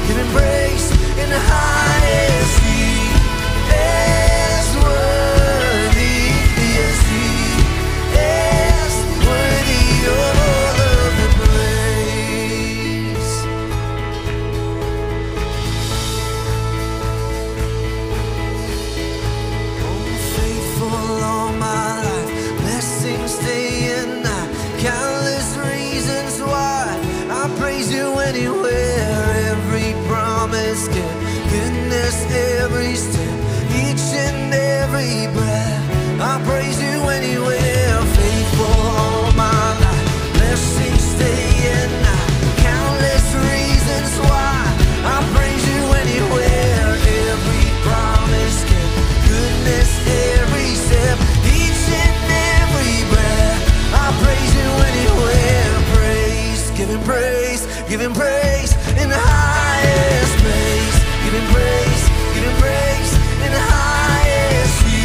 giving praise in the highest. He is worthy, yes, He is worthy of all of the praise. Oh, faithful all my life, blessings day and night, countless reasons why I praise You anywhere. Every promise kept, goodness every step, each and every breath, I praise You anywhere. Faithful all my life, blessings day and night, countless reasons why I praise You anywhere. Every promise kept, goodness every step, each and every breath, I praise You anywhere. Praise, giving praise in the highest place, giving praise in the highest. He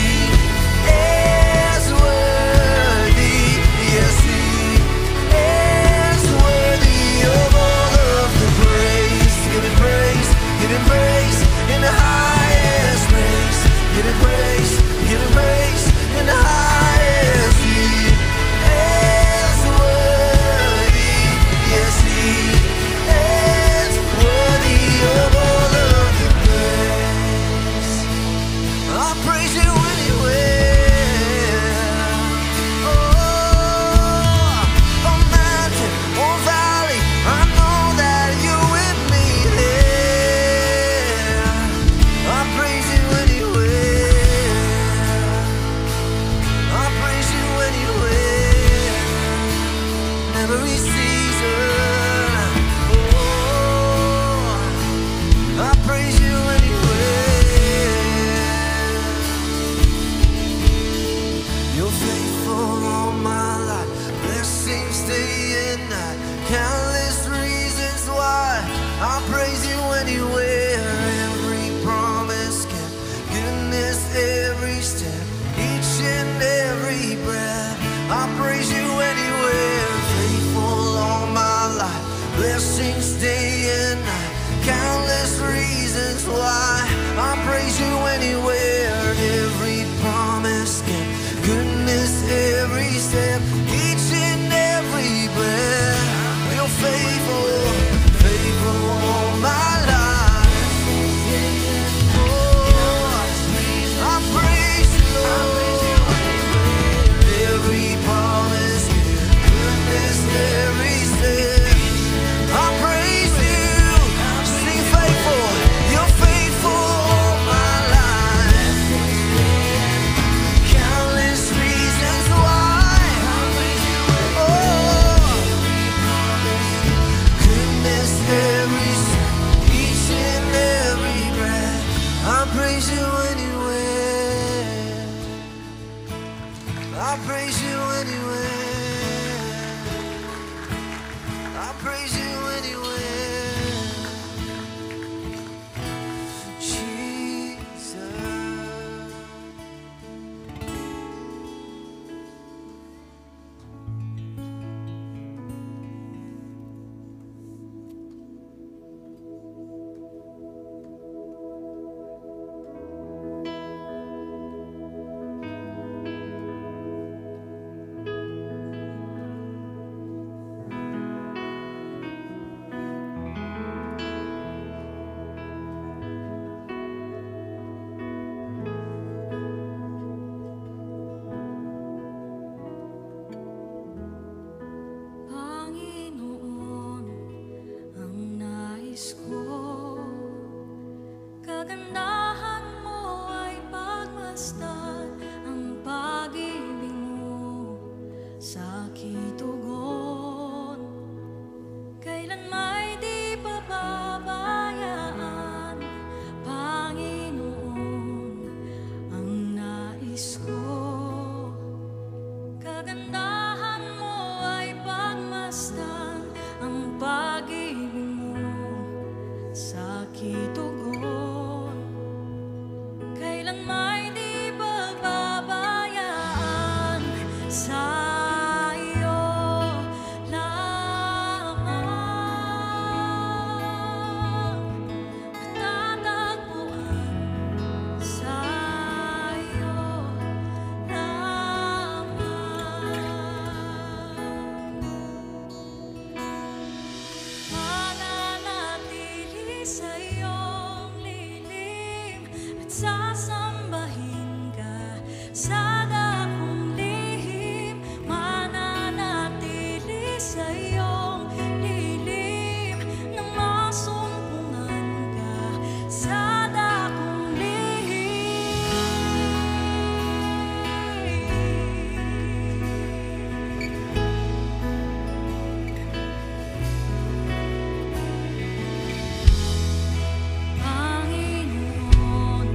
sasambahin ka sa dakong lihim, mananatili sa iyong lilim, nang masumpungan ka sa dakong lihim. Panginoon,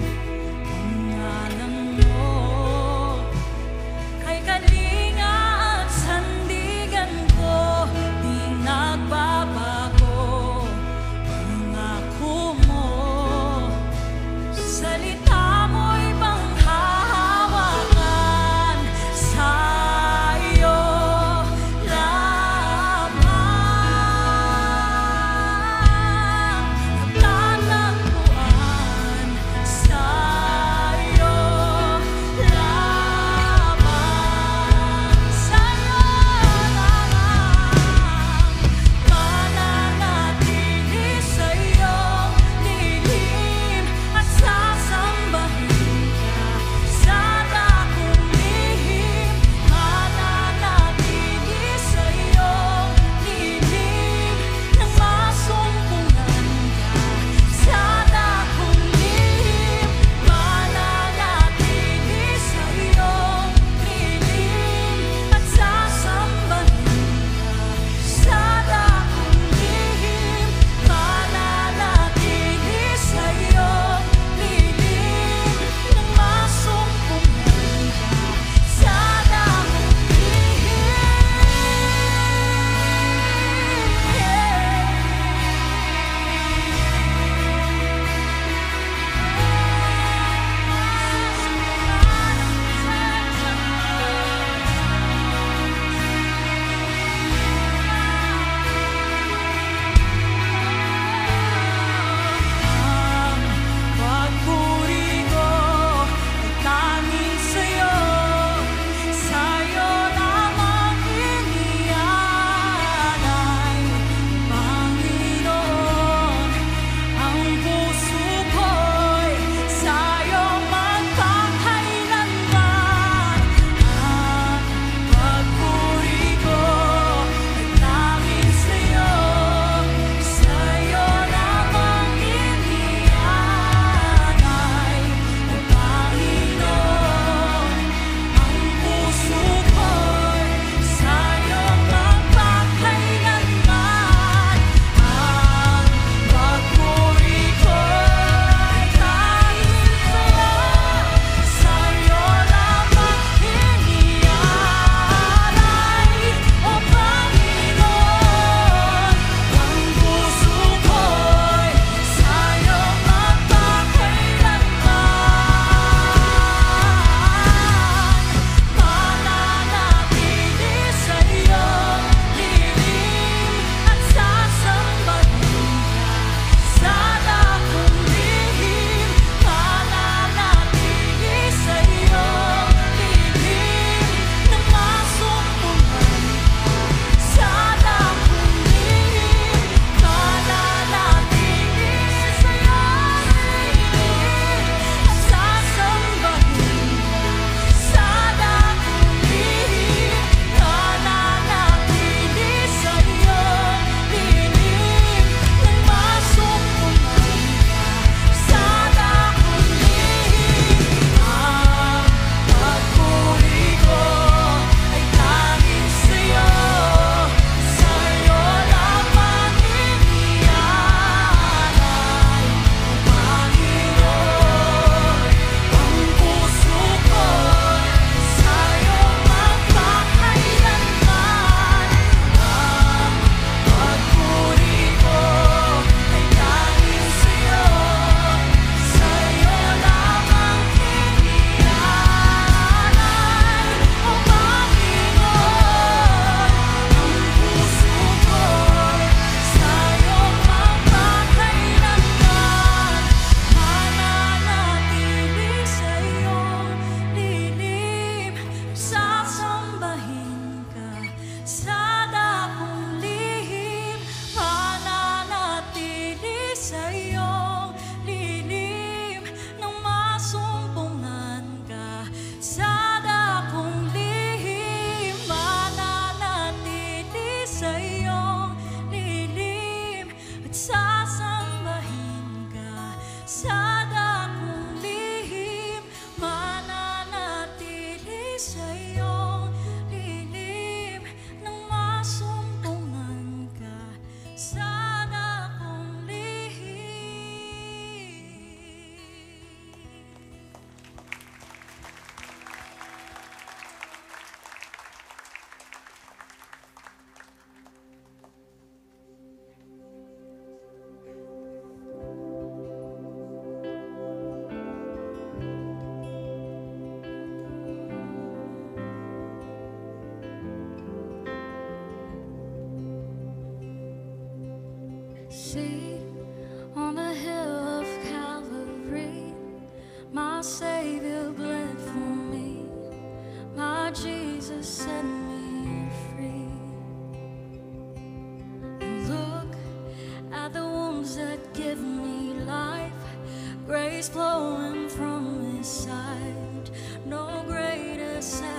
grace flowing from His side, no greater sacrifice.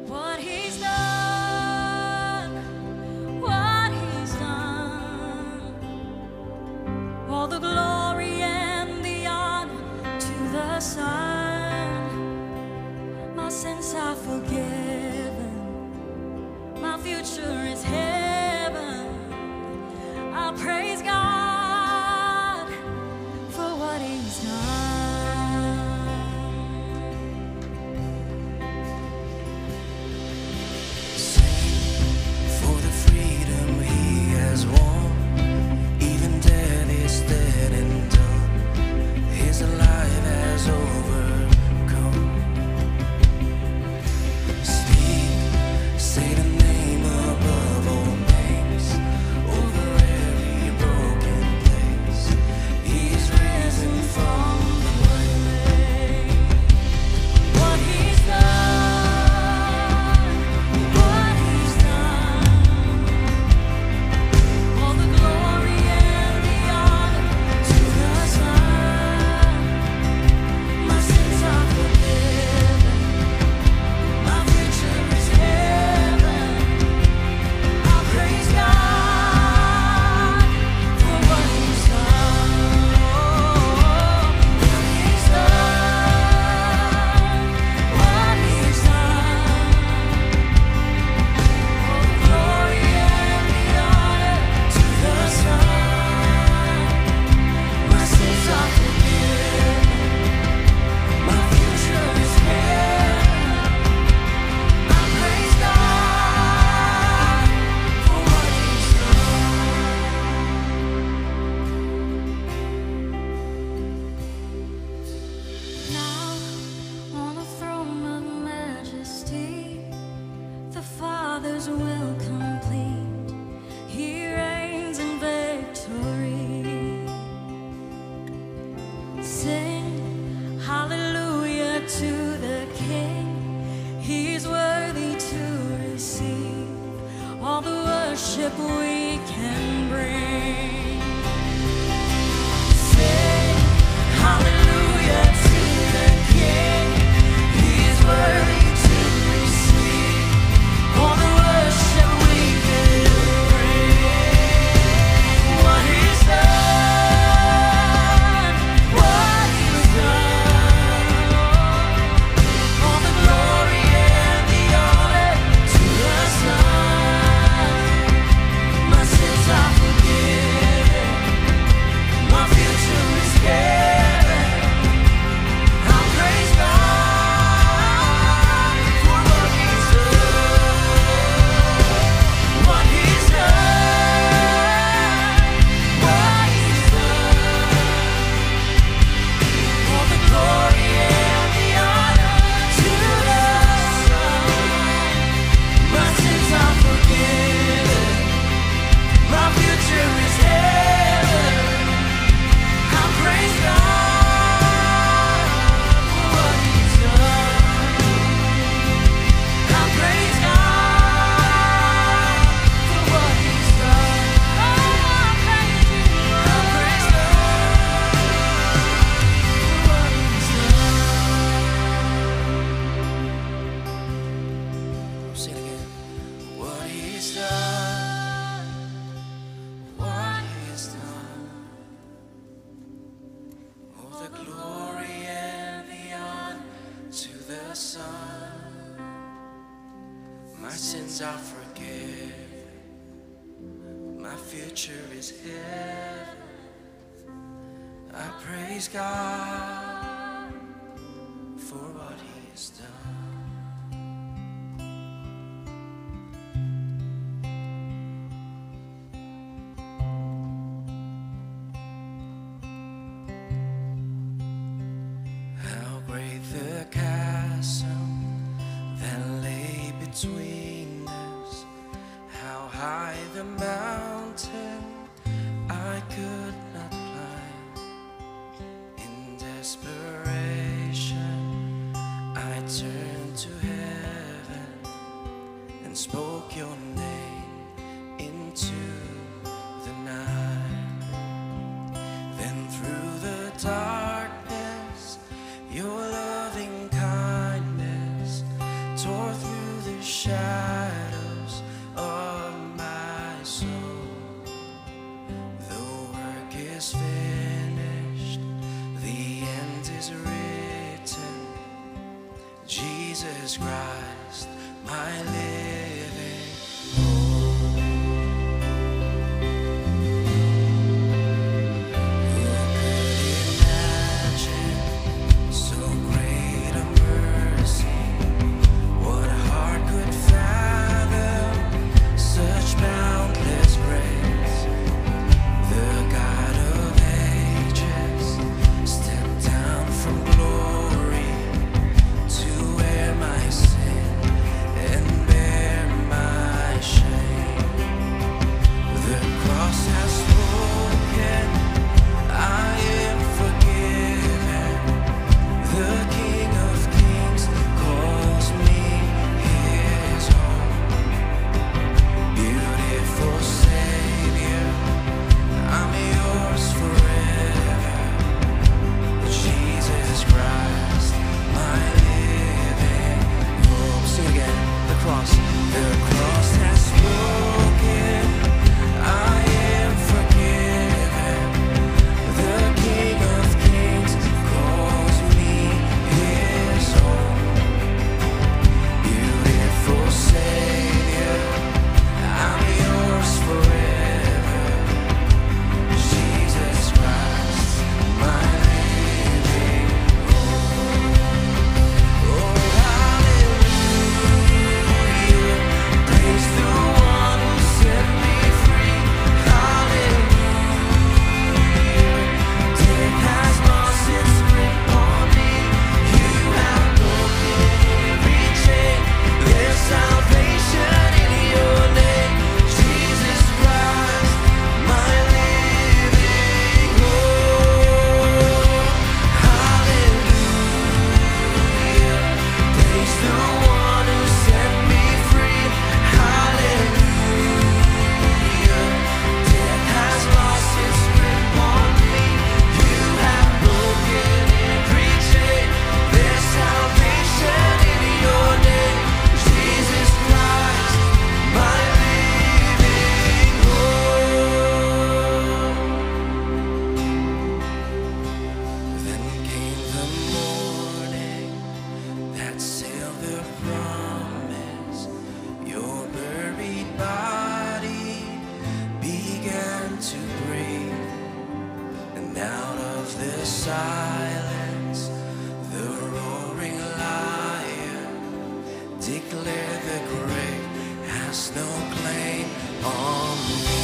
What He's done, all the glory and the honor to the Son. My sins are forgiven, my future is heaven. I praise God for what He's done. Sing for the freedom He has won. Even death is dead and done. He's alive, has overcome. Speak, say the name above all names, over every broken place. He's risen from the grave. What He's done, what He's done, all the glory and the honor to the Son. My sins are forgiven, my future is heaven. I praise God for what He's done. What He's done, what He's done, all the glory and the honor to the Son. My sins are forgiven, my future is heaven. I praise God for what He's done. Now on the throne of majesty, the Father's will complete. He reigns in victory. Sing hallelujah to the King. He's worthy to receive all the worship we can bring. Sing hallelujah to the King. He's worthy to receive all the worship we can bring. What He's done, what He's done, all the glory and the honor to the Son. My sins are forgiven, my future is heaven. I praise God for what He's done, what He's done, what He's done, all the glory and the honor to the Son. My sins are forgiven, my future is heaven. I praise God for what He's done. I praise God for what He's done. Oh, I praise You. I praise God for what He's done. Say it again. What He's done, what He's done, all the glory and the honor to the Son. My sins are forgiven, my future is heaven. I praise God for what He's done. How great the chasm that lay between us, how high the mountain I could not climb. In desperation is finished, the end is written. Jesus Christ, my living hope. Who could imagine so great a mercy? What heart could fathom such boundless grace? The God of ages stepped down from glory to wear my sin and bear my shame. The cross has spoken, I am forgiven. The King of Kings calls me his own. Beautiful Savior, I'm yours forever. Jesus Christ, my living hope. Sing again. The cross has spoken. I am forgiven. The King of Kings calls me his own. Beautiful Savior, I'm yours forever. Jesus Christ, my living hope. Oh, hallelujah, praise the one who set me free. Hallelujah, death has lost its grip on me. You have broken every chain. There's salvation in your name. Jesus Christ, my living hope. Hallelujah, praise the one who set me free. Hallelujah, death has lost its grip on me. You have broken every chain. There's salvation in your name. Jesus Christ, my living hope. Then came the morning that sealed the promise. Your buried body began to breathe, and out of the silence, the roaring lion declared the grave has no claim on me.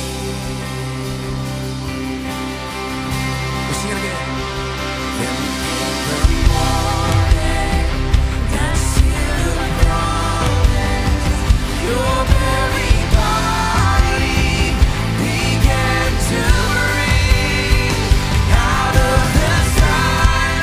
We'll sing it again. Then came the morning that sealed the promise. Your buried body began to breathe. Out of the silence,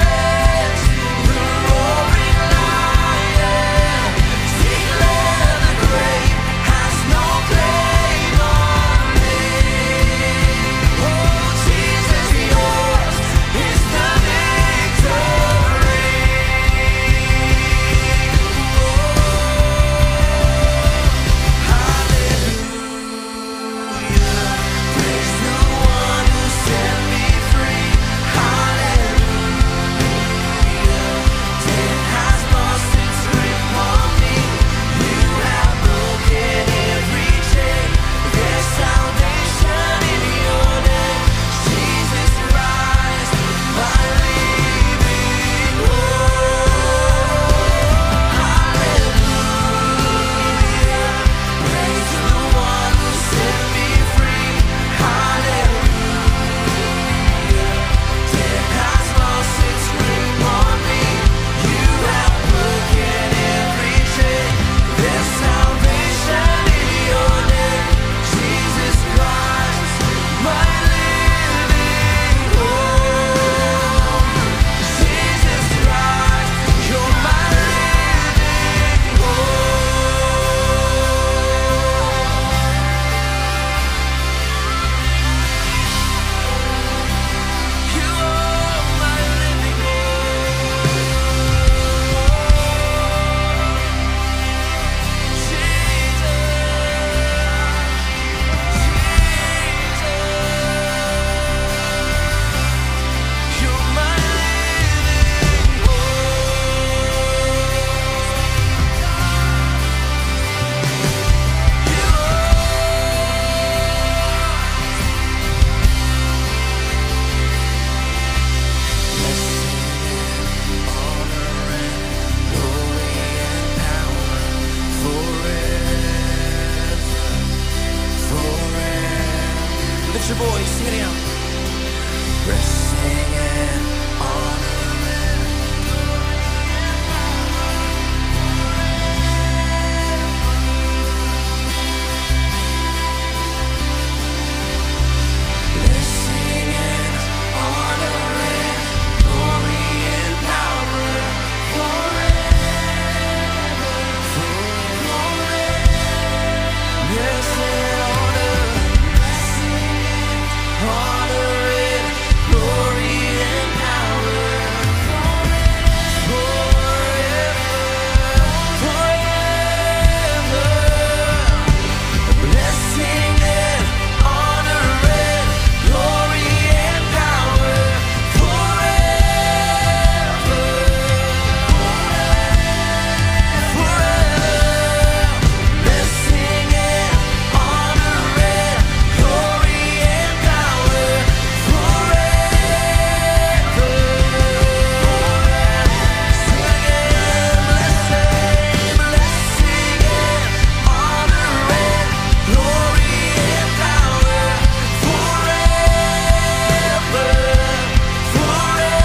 Lift your voice, sing it out. Blessing and honor and blessing and honor and glory and power forever, forever. Blessing and honor, blessing and honor and glory and power forever, forever. Blessing and honor and glory and power forever, forever. Blessing and honor and glory and power forever. Sing again, blessing, blessing and honor and glory and power forever, forever.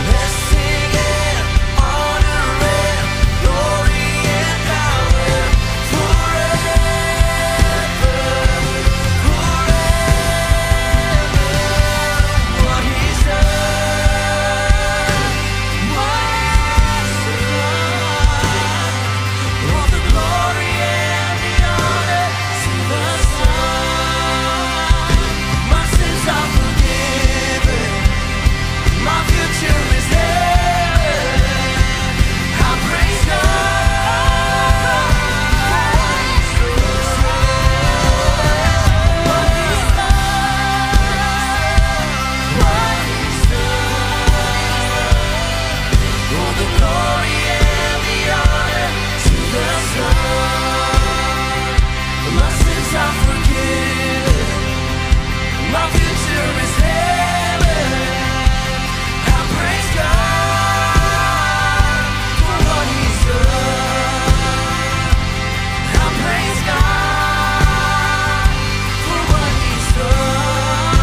Blessing and honor and glory and power forever, forever. What He's done, all the glory and the honor to the Son. My sins are forgiven, my future is heaven. I praise God for what He's done, what He's done, what He's done. All the glory and the honor to the Son. My sins are forgiven, my future is heaven. I praise God for what He's done. I praise God for what He's done.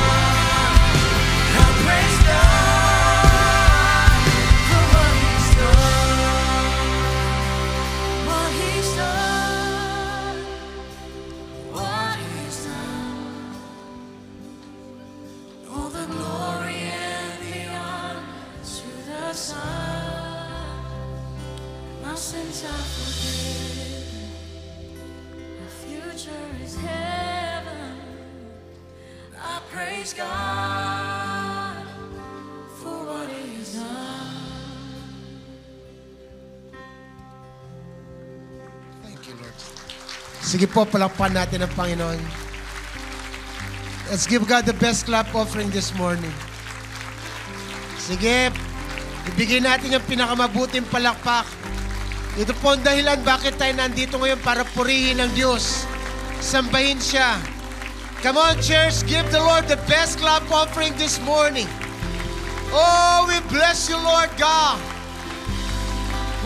I praise God for what He's done. What He's done. What He's done. All the glory and the honor to the Son. My sins are forgiven, my future is heaven. I praise God for what He's done. Thank you, Lord. Sige po, palakpan natin ang Panginoon. Let's give God the best clap offering this morning. Sige, ibigay natin yung pinakamabuting palakpak. Ito po ang dahilan bakit tayo nandito ngayon para purihin ang Diyos. Sambahin siya. Come on, church, give the Lord the best clap offering this morning. Oh, we bless you, Lord God.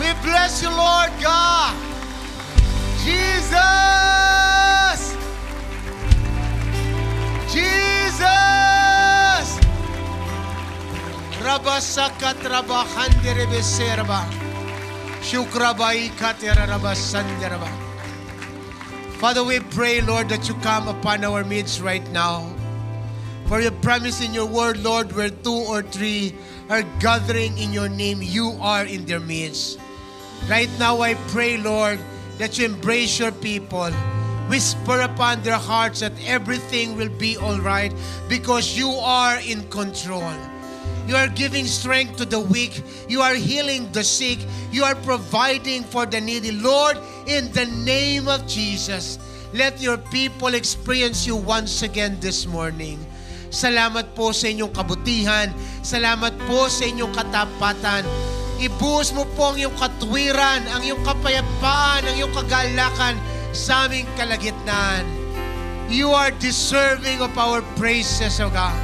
We bless you, Lord God. Jesus! Jesus! Rabasakat rabahandirebeserba. Shukrabai katerarabasanderaba. Father, we pray, Lord, that you come upon our midst right now. For you promise in your word, Lord, where 2 or 3 are gathering in your name, you are in their midst. Right now, I pray, Lord, that you embrace your people. Whisper upon their hearts that everything will be all right because you are in control. You are giving strength to the weak. You are healing the sick. You are providing for the needy. Lord, in the name of Jesus, let your people experience you once again this morning. Salamat po sa inyong kabutihan. Salamat po sa inyong katapatan. Ibuhos mo po ang iyong katwiran, ang iyong kapayapaan, ang iyong kagalakan sa aming kalagitnaan. You are deserving of our praises, O God.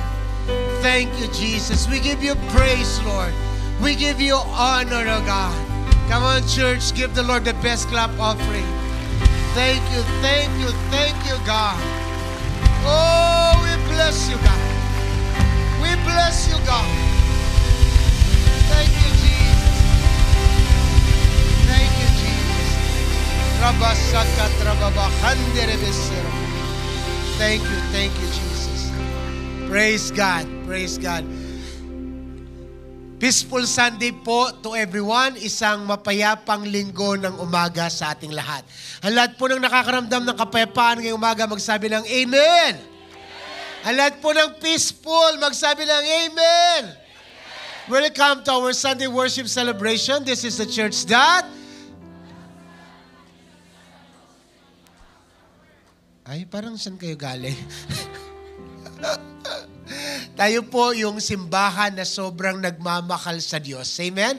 Thank you, Jesus. We give you praise, Lord. We give you honor, O God. Come on, church, give the Lord the best clap offering. Thank you, God. Oh, we bless you, God. We bless you, God. Thank you, Jesus. Thank you, Jesus. Rabasakat rababahanderebesero. Thank you, Jesus. Praise God, praise God. Peaceful Sunday po to everyone. Isang mapayapang linggo ng umaga sa ating lahat. Ang lahat po ng nakakaramdam ng kapayapaan ngayong umaga, magsabi ng Amen. Ang lahat po ng peaceful, magsabi ng Amen. Welcome to our Sunday worship celebration. This is the church that... Ay, parang saan kayo galing? Tayo po yung simbahan na sobrang nagmamakal sa Diyos. Amen?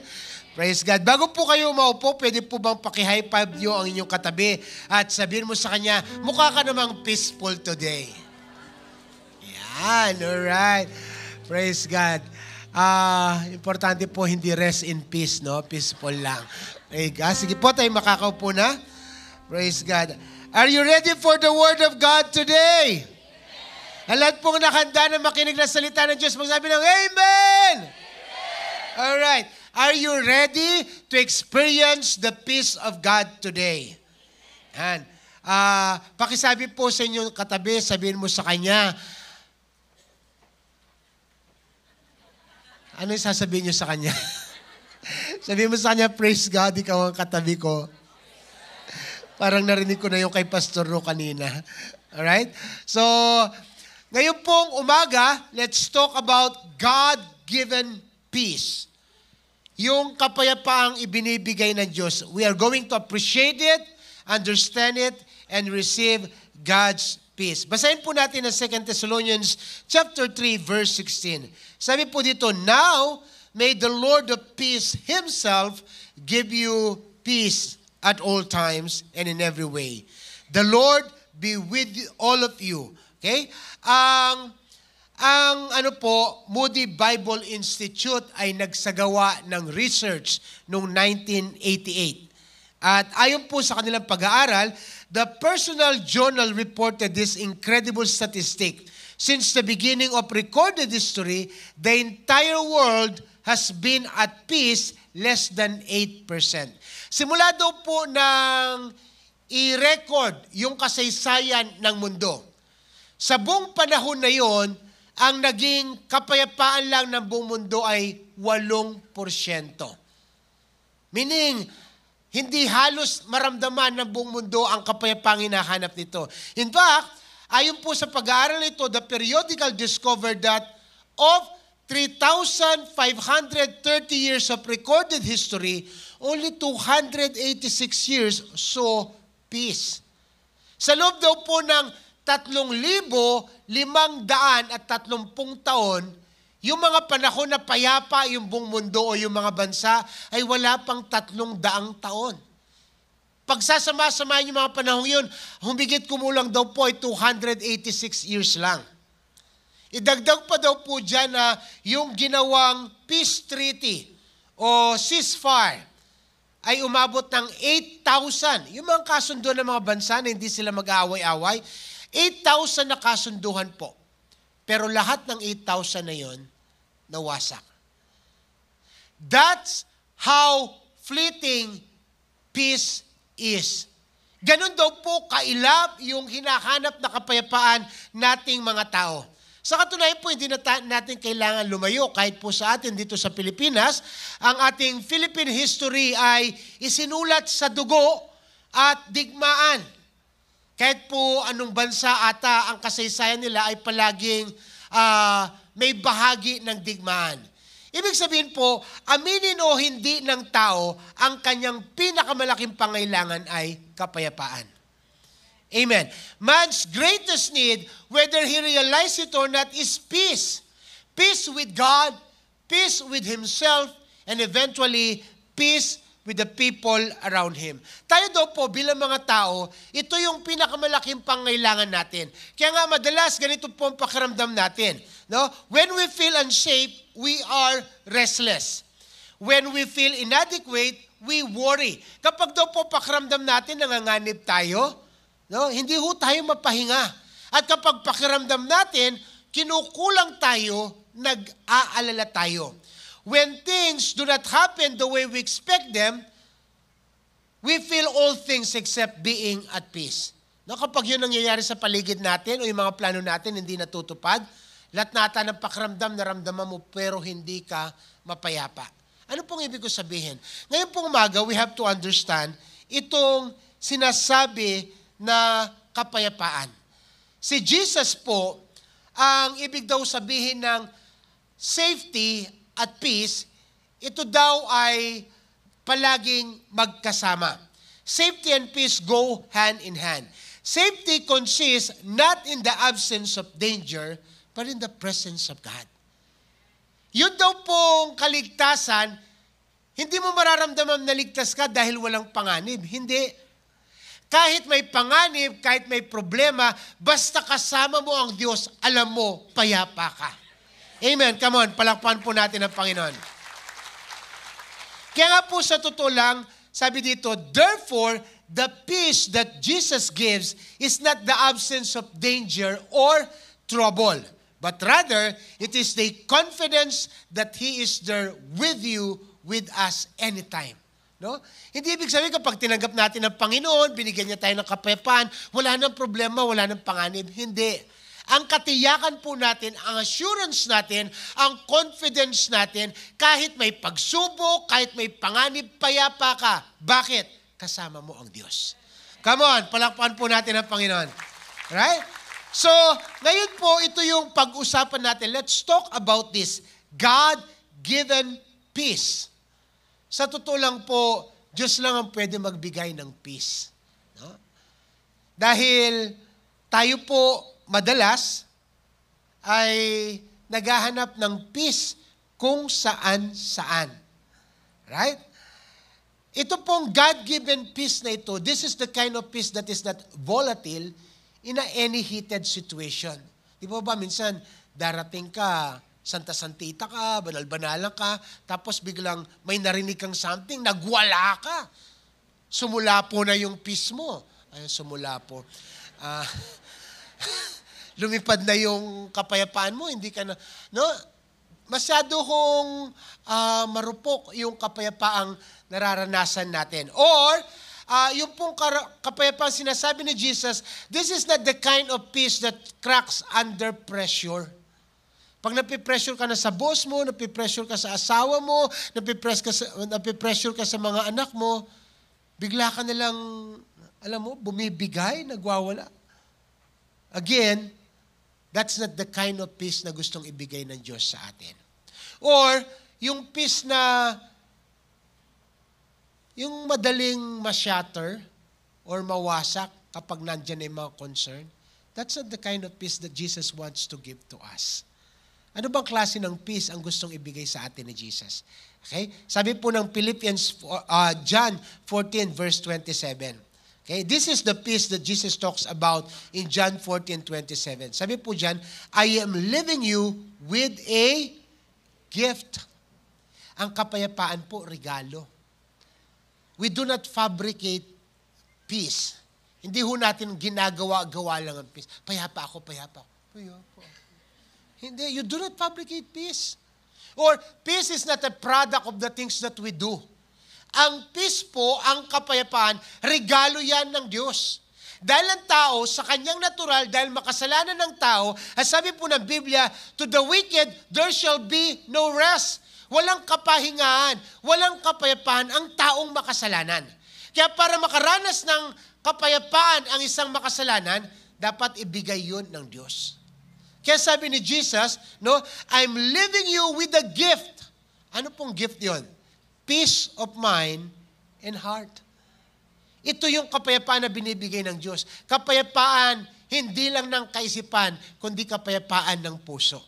Praise God. Bago po kayo maupo, pwede po bang paki-high five nyo ang inyong katabi at sabihin mo sa kanya, mukha ka namang peaceful today. Yan, alright. Praise God. Importante po hindi rest in peace, no? Peaceful lang. Okay, sige po, tayo makakaupo na. Praise God. Are you ready for the Word of God today? Ang lahat pong nakahanda na makinig na salita ng Diyos, magsabi ng Amen! Alright. Are you ready to experience the peace of God today? And, pakisabi po sa inyong katabi, sabihin mo sa kanya, ano yung sasabihin nyo sa kanya? Sabihin mo sa kanya, praise God, ikaw ang katabi ko. Parang narinig ko na yung kay Pastor Ro kanina. Alright? So, ngayon pong umaga, let's talk about God-given peace. Yung kapayapaang ibinibigay ng Diyos. We are going to appreciate it, understand it, and receive God's peace. Basahin po natin ang 2 Thessalonians chapter 3, verse 16. Sabi po dito, now may the Lord of peace Himself give you peace at all times and in every way. The Lord be with all of you. Okay? Ang Moody Bible Institute ay nagsagawa ng research noong 1988. At ayon po sa kanilang pag-aaral, the Personal Journal reported this incredible statistic. Since the beginning of recorded history, the entire world has been at peace less than 8%. Simula daw po ng i-record yung kasaysayan ng mundo. Sa buong panahon na yon, ang naging kapayapaan lang ng buong mundo ay 8%. Meaning, hindi halos maramdaman ng buong mundo ang kapayapaang hinahanap nito. In fact, ayon po sa pag-aaral nito, the periodical discovered that of 3,530 years of recorded history, only 286 years saw peace. Sa loob daw po ng 3,530 taon, yung mga panahon na payapa yung buong mundo o yung mga bansa ay wala pang 300 taon. Pagsasama-samahin yung mga panahon yun, humigit kumulang daw po ay 286 years lang. Idagdag pa daw po dyan na yung ginawang peace treaty o ceasefire ay umabot ng 8,000. Yung mga kasundo ng mga bansa na hindi sila mag-aaway-away, 8,000 na kasunduhan po. Pero lahat ng 8,000 na yon nawasak. That's how fleeting peace is. Ganun daw po kailap yung hinahanap na kapayapaan nating mga tao. Sa katunayan po, hindi natin kailangan lumayo. Kahit po sa atin dito sa Pilipinas, ang ating Philippine history ay isinulat sa dugo at digmaan. Kahit po anong bansa ata, ang kasaysayan nila ay palaging may bahagi ng digmaan. Ibig sabihin po, aminin o hindi ng tao, ang kanyang pinakamalaking pangailangan ay kapayapaan. Amen. Man's greatest need, whether he realizes it or not, is peace. Peace with God, peace with himself, and eventually, peace with the people around him. Tayo daw po bilang mga tao, ito yung pinakamalaking pangailangan natin. Kaya nga madalas ganito po ang pakiramdam natin. No? When we feel unsafe, we are restless. When we feel inadequate, we worry. Kapag daw po pakiramdam natin nanganganib tayo, no, hindi ho tayo mapahinga. At kapag pakiramdam natin, kinukulang tayo, nag-aalala tayo. When things do not happen the way we expect them, we feel all things except being at peace. No, kapag yun nangyayari sa paligid natin o yung mga plano natin hindi natutupad, lahat nata ng pakiramdam naramdaman mo pero hindi ka mapayapa. Ano pong ibig ko sabihin? Ngayon pong umaga, we have to understand itong sinasabi na kapayapaan. Si Jesus po, ang ibig daw sabihin ng safety at peace, ito daw ay palaging magkasama. Safety and peace go hand in hand. Safety consists not in the absence of danger, but in the presence of God. Yun daw pong kaligtasan, hindi mo mararamdaman na ligtas ka dahil walang panganib. Hindi. Kahit may panganib, kahit may problema, basta kasama mo ang Diyos, alam mo, payapa ka. Amen. Come on, palakpakan po natin ang Panginoon. Kaya nga po sa totoo lang, sabi dito, therefore, the peace that Jesus gives is not the absence of danger or trouble, but rather, it is the confidence that He is there with you, with us, anytime. No? Hindi ibig sabihin kapag tinanggap natin ng Panginoon, binigyan niya tayo ng kapayapaan, wala nang problema, wala nang panganib. Hindi. Ang katiyakan po natin, ang assurance natin, ang confidence natin, kahit may pagsubok, kahit may panganib, payapa ka. Bakit? Kasama mo ang Diyos. Come on, palakpakan po natin ang Panginoon. Right? So, ngayon po, ito yung pag-usapan natin. Let's talk about this. God-given peace. Sa totoo lang po, Diyos lang ang pwede magbigay ng peace. No? Dahil tayo po, madalas, ay naghahanap ng peace kung saan-saan. Right? Ito pong God-given peace na ito, this is the kind of peace that is not volatile in any heated situation. Di ba minsan, darating ka, santa-santita ka, banal-banalan ka, tapos biglang may narinig kang something, nagwala ka. Sumula po na yung peace mo. Ay, sumula po. Lumipad na yung kapayapaan mo, hindi ka na, no? Masyado kong marupok yung kapayapaang nararanasan natin. Or, yung pong kapayapaan sinasabi ni Jesus, this is not the kind of peace that cracks under pressure. Pag napipressure ka na sa boss mo, napipressure ka sa asawa mo, napipressure ka sa mga anak mo, bigla ka nilang, alam mo, bumibigay, nagwawala. Again, that's not the kind of peace na gustong ibigay ng Diyos sa atin. Or, yung peace na, yung madaling ma-shatter or mawasak kapag nandyan ay mga concern, that's not the kind of peace that Jesus wants to give to us. Ano bang klase ng peace ang gustong ibigay sa atin ni Jesus? Okay? Sabi po ng John 14 verse 27. Okay? This is the peace that Jesus talks about in John 14:27. Sabi po dyan, I am leaving you with a gift. Ang kapayapaan po, regalo. We do not fabricate peace. Hindi ho natin ginagawa-gawa lang ang peace. Payapa ako, payapa ako. Payapa ako. Hindi, you do not fabricate peace. Or, peace is not a product of the things that we do. Ang peace po, ang kapayapaan, regalo yan ng Diyos. Dahil ang tao, sa kanyang natural, dahil makasalanan ng tao, at sabi po ng Biblia, to the wicked, there shall be no rest. Walang kapahingaan, walang kapayapaan ang taong makasalanan. Kaya para makaranas ng kapayapaan ang isang makasalanan, dapat ibigay yun ng Diyos. Kaya sabi ni Jesus, no, I'm leaving you with a gift. Ano pong gift yon? Peace of mind and heart. Ito yung kapayapaan na binibigay ng Diyos. Kapayapaan, hindi lang ng kaisipan, kundi kapayapaan ng puso.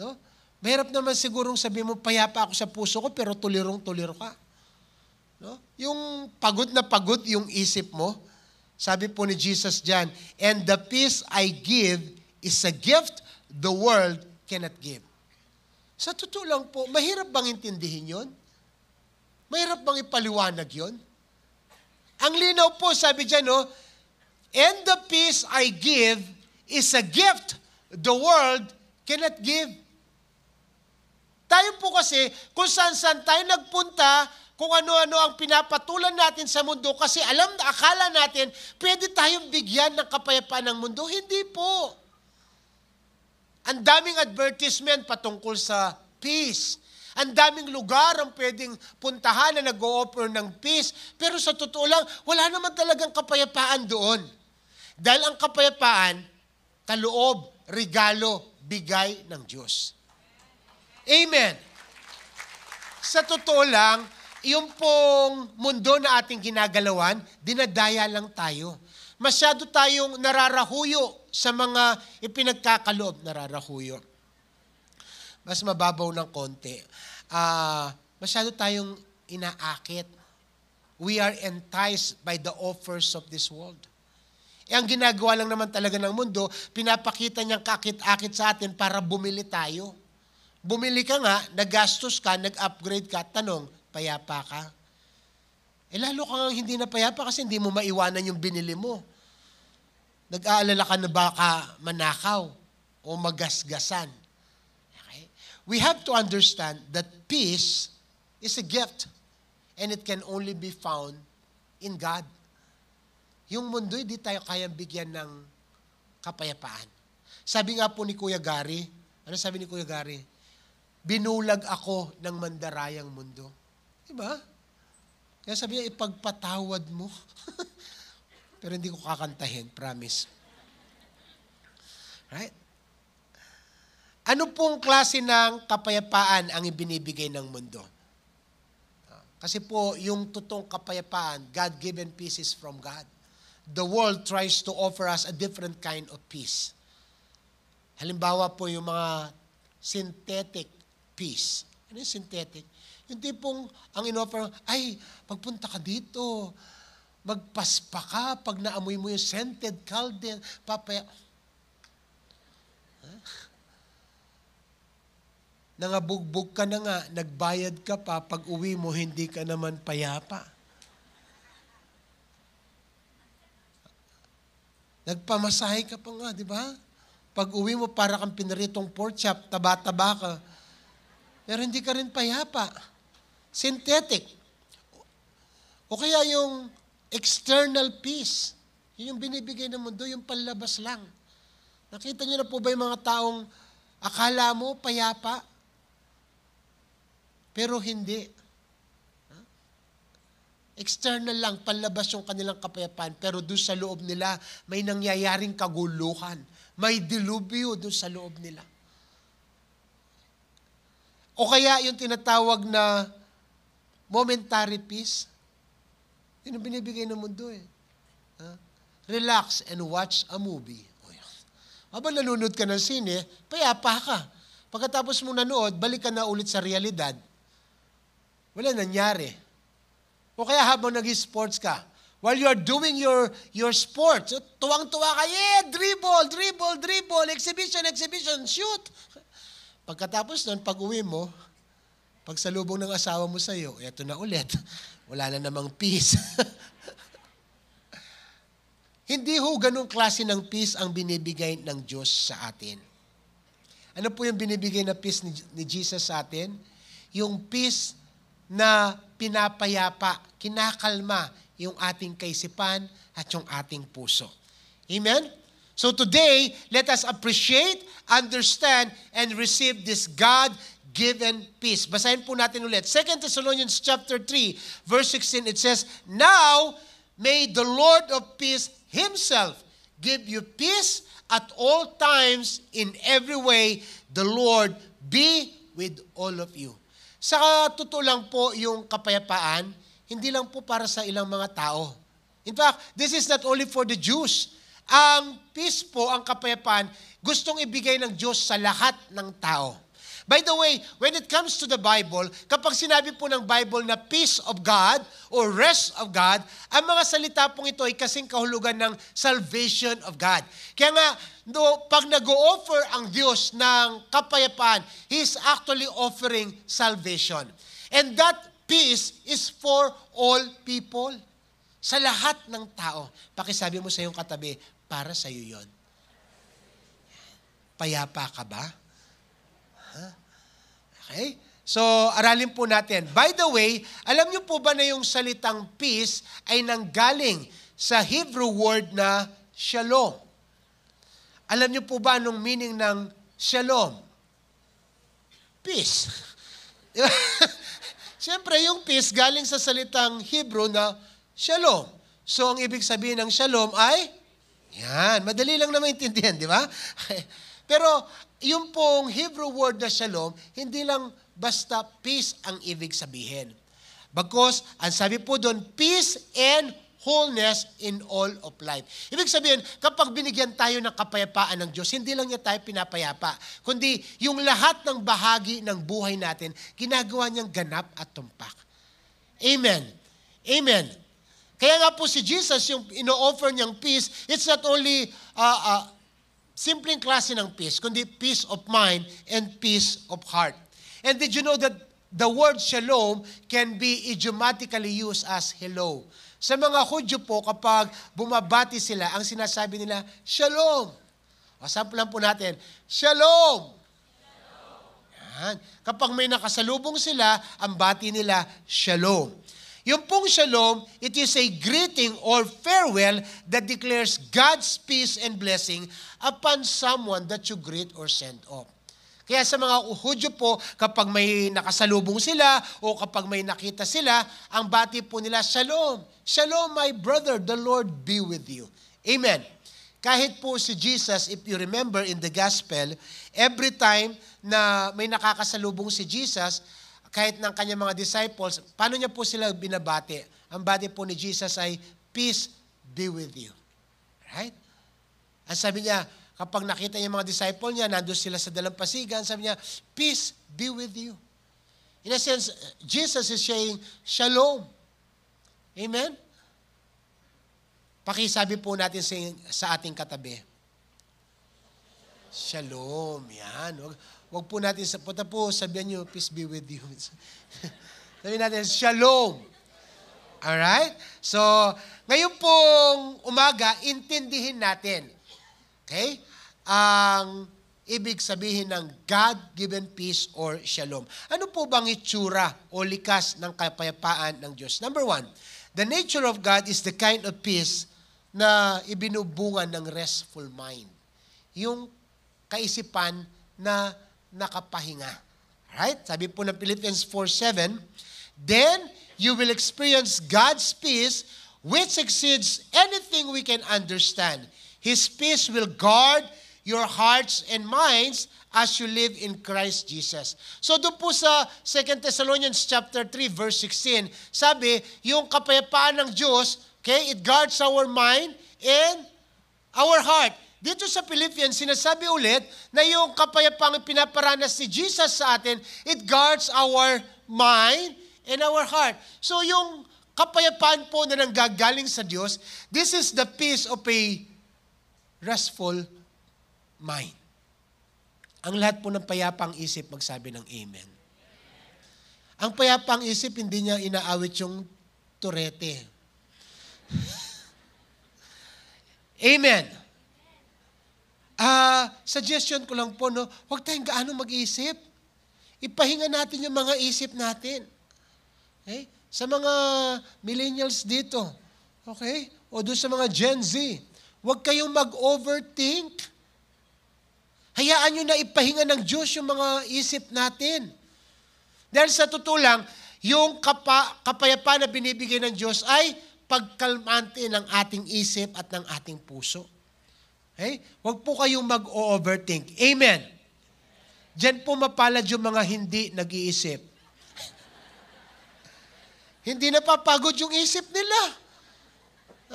No? Mahirap naman sigurong sabi mo, payapa ako sa puso ko, pero tulirong-tuliro ka. No? Yung pagod na pagod yung isip mo, sabi po ni Jesus dyan, and the peace I give is a gift the world cannot give. Sa totoo lang po, mahirap bang intindihin yun? Mahirap bang ipaliwanag yun? Ang linaw po, sabi dyan, no? And the peace I give is a gift the world cannot give. Tayo po kasi, kung saan-saan tayo nagpunta, kung ano-ano ang pinapatulan natin sa mundo, kasi akala natin, pwede tayong bigyan ng kapayapaan ng mundo. Hindi po. Ang daming advertisement patungkol sa peace. Ang daming lugar ang pwedeng puntahan na nag-o-offer ng peace. Pero sa totoo lang, wala naman talagang kapayapaan doon. Dahil ang kapayapaan, kaloob, regalo, bigay ng Diyos. Amen. Sa totoo lang, yung pong mundo na ating ginagalawan, dinadaya lang tayo. Masyado tayong nararahuyo sa mga ipinagkakaloob, nararahuyo. Mas mababaw ng konti. Masyado tayong inaakit. We are enticed by the offers of this world. Ang ginagawa lang naman talaga ng mundo, pinapakita niyang kakit-akit sa atin para bumili tayo. Bumili ka nga, nagastos ka, nag-upgrade ka, tanong, payapa ka? Lalo ka nga hindi na payapa kasi hindi mo maiwanan yung binili mo. Nag-aalala ka na baka manakaw o magasgasan. Okay? We have to understand that peace is a gift and it can only be found in God. Yung mundo, hindi tayo kayang bigyan ng kapayapaan. Sabi nga po ni Kuya Gary, ano sabi ni Kuya Gary? Binulag ako ng mandarayang mundo. Diba? Kaya sabi niya, ipagpatawad mo. Pero hindi ko kakantahin, promise. Right? Ano pong klase ng kapayapaan ang ibinibigay ng mundo? Kasi po, yung totoong kapayapaan, God-given peace is from God. The world tries to offer us a different kind of peace. Halimbawa po yung mga synthetic peace. Ano yung synthetic? Yung tipong ang in-offer, ay, pagpunta ka dito, magpaspa ka, pag naamoy mo yung scented candle, papaya. Huh? Nangabugbog ka na nga, nagbayad ka pa, pag uwi mo, hindi ka naman payapa. Nagpamasahe ka pa nga, di ba? Pag uwi mo, para kang pinaritong pork chop, taba-taba ka. Pero hindi ka rin payapa. Synthetic. O kaya yung external peace. Yun yung binibigay ng mundo, yung panlabas lang. Nakita niyo na po ba yung mga taong akala mo payapa? Pero hindi. External lang, panlabas yung kanilang kapayapaan. Pero doon sa loob nila, may nangyayaring kaguluhan. May dilubyo doon sa loob nila. O kaya yung tinatawag na momentary peace. Yun ang binibigay ng mundo eh. Relax and watch a movie. Habang nanonood ka ng sine, payapa ka. Pagkatapos mong nanood, balik ka na ulit sa realidad. Wala nangyari. O kaya habang nag-sports ka, while you're doing your sports, tuwang-tuwa ka, yeah, dribble, exhibition, shoot. Pagkatapos nun, pag-uwi mo, pagsalubong ng asawa mo sa'yo, eto na ulit, wala na namang peace. Hindi ho ganung klase ng peace ang binibigay ng Diyos sa atin. Ano po yung binibigay na peace ni Jesus sa atin? Yung peace na pinapayapa, kinakalma yung ating kaisipan at yung ating puso. Amen? So today, let us appreciate, understand, and receive this God-given peace. Basahin po natin ulit. 2 Thessalonians chapter 3, verse 16, it says, Now, may the Lord of peace Himself give you peace at all times, in every way, the Lord be with all of you. Sa totoo lang po yung kapayapaan, hindi lang po para sa ilang mga tao. In fact, this is not only for the Jews. Ang peace po, ang kapayapaan, gustong ibigay ng Diyos sa lahat ng tao. By the way, when it comes to the Bible, kapag sinabi po ng Bible na peace of God or rest of God, ang mga salita pong ito ay kasing kahulugan ng salvation of God. Kaya nga, pag nag-o-offer ang Diyos ng kapayapaan, He is actually offering salvation. And that peace is for all people. Sa lahat ng tao. Pakisabi mo sa iyong katabi, para sa iyo yon. Payapa ka ba? Okay? So, aralin po natin. By the way, alam niyo po ba na yung salitang peace ay nanggaling sa Hebrew word na shalom? Alam niyo po ba anong meaning ng shalom? Peace. Siyempre, yung peace galing sa salitang Hebrew na shalom. So, ang ibig sabihin ng shalom ay, yan, madali lang na maintindihan, di ba? Pero, yung pong Hebrew word na shalom, hindi lang basta peace ang ibig sabihin. Bagkus, ang sabi po doon, peace and wholeness in all of life. Ibig sabihin, kapag binigyan tayo ng kapayapaan ng Diyos, hindi lang niya tayo pinapayapa, kundi yung lahat ng bahagi ng buhay natin, ginagawa niyang ganap at tumpak. Amen. Amen. Kaya nga po si Jesus, yung ino-offer niyang peace, it's not only simpleng klase ng peace, kundi peace of mind and peace of heart. And did you know that the word shalom can be idiomatically used as hello? Sa mga Hudyo po, kapag bumabati sila, ang sinasabi nila, shalom. O, sample lang po natin, shalom. Yan. Kapag may nakasalubong sila, ang bati nila, shalom. Yung pong shalom, it is a greeting or farewell that declares God's peace and blessing upon someone that you greet or send off. Kaya sa mga Hudyo po, kapag may nakasalubong sila o kapag may nakita sila, ang bati po nila, Shalom. Shalom, my brother, the Lord be with you. Amen. Kahit po si Jesus, if you remember in the gospel, every time na may nakakasalubong si Jesus, kahit ng kanyang mga disciples, paano niya po sila binabati? Ang bati po ni Jesus ay, peace be with you. Right? Ang sabi niya, kapag nakita niya mga disciple niya, nandun sila sa dalampasigan, sabi niya, peace be with you. In a sense, Jesus is saying, shalom. Amen? Pakisabi po natin sa ating katabi. Shalom. Yan. Wag po natin, punta po, sabihan niyo, peace be with you. Sabihin natin, shalom. Alright? So, ngayon pong umaga, intindihin natin. Okay? Ang ibig sabihin ng God-given peace or shalom. Ano po bang itsura o likas ng kapayapaan ng Diyos? Number one, the nature of God is the kind of peace na ibinubungan ng restful mind. Yung kaisipan na nakapahinga. Right? Sabi po ng Philippians 4:7, then you will experience God's peace which exceeds anything we can understand. His peace will guard your hearts and minds as you live in Christ Jesus. So doon po sa 2 Thessalonians chapter 3 verse 16, sabi, yung kapayapaan ng Diyos, okay, it guards our mind and our heart. Dito sa Philippians, sinasabi ulit na yung kapayapang pinaparanas ni Jesus sa atin, it guards our mind and our heart. So yung kapayapaan po na nanggagaling sa Diyos, this is the peace of a restful mind. Ang lahat po ng payapang isip magsabi ng amen. Ang payapang isip, hindi niya inaawit yung turete. Amen. Suggestion ko lang po, no, huwag tayong gaano mag-isip. Ipahinga natin yung mga isip natin. Okay? Sa mga millennials dito, okay? O doon sa mga Gen Z, huwag kayong mag-overthink. Hayaan nyo na ipahinga ng Diyos yung mga isip natin. Dahil sa totoo lang, yung kapayapaan na binibigay ng Diyos ay pagkalmante ng ating isip at ng ating puso. Okay? Huwag po kayong mag-overthink. Amen. Diyan po mapalad yung mga hindi nag-iisip. Hindi napapagod yung isip nila.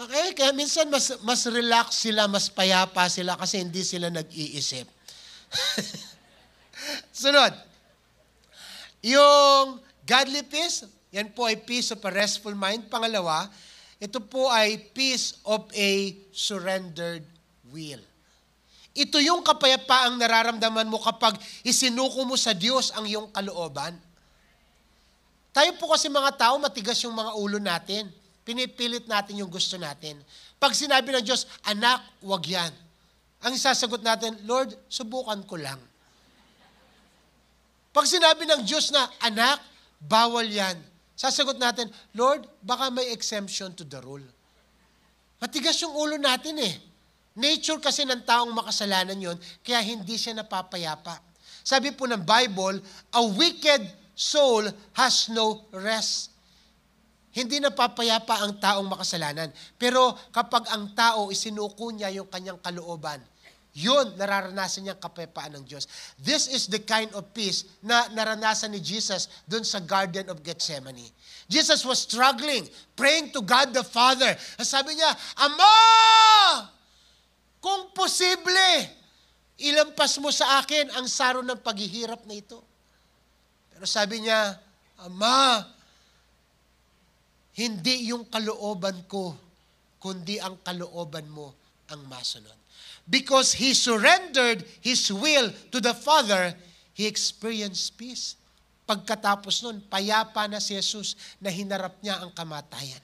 Okay? Kaya minsan mas relax sila, mas payapa sila kasi hindi sila nag-iisip. Sunod. Yung godly peace, yan po ay peace of a restful mind. Pangalawa, ito po ay peace of a surrendered will. Ito yung kapayapaang nararamdaman mo kapag isinuko mo sa Diyos ang iyong kalooban. Tayo po kasi mga tao, matigas yung mga ulo natin. Pinipilit natin yung gusto natin. Pag sinabi ng Diyos, anak, wag yan. Ang isasagot natin, Lord, subukan ko lang. Pag sinabi ng Diyos na, anak, bawal yan. Sasagot natin, Lord, baka may exemption to the rule. Matigas yung ulo natin eh. Nature kasi ng taong makasalanan yon, kaya hindi siya napapayapa. Sabi po ng Bible, a wicked soul has no rest. Hindi napapayapa ang taong makasalanan. Pero kapag ang tao isinuko niya yung kanyang kalooban, yun, nararanasan niyang kapayapaan ng Diyos. This is the kind of peace na naranasan ni Jesus dun sa Garden of Gethsemane. Jesus was struggling, praying to God the Father. At sabi niya, Ama! Kung posible, ilampas mo sa akin ang saro ng paghihirap na ito. Pero sabi niya, Ama, hindi yung kalooban ko, kundi ang kalooban mo ang masunod. Because he surrendered his will to the Father, he experienced peace. Pagkatapos nun, payapa na si Jesus na hinarap niya ang kamatayan.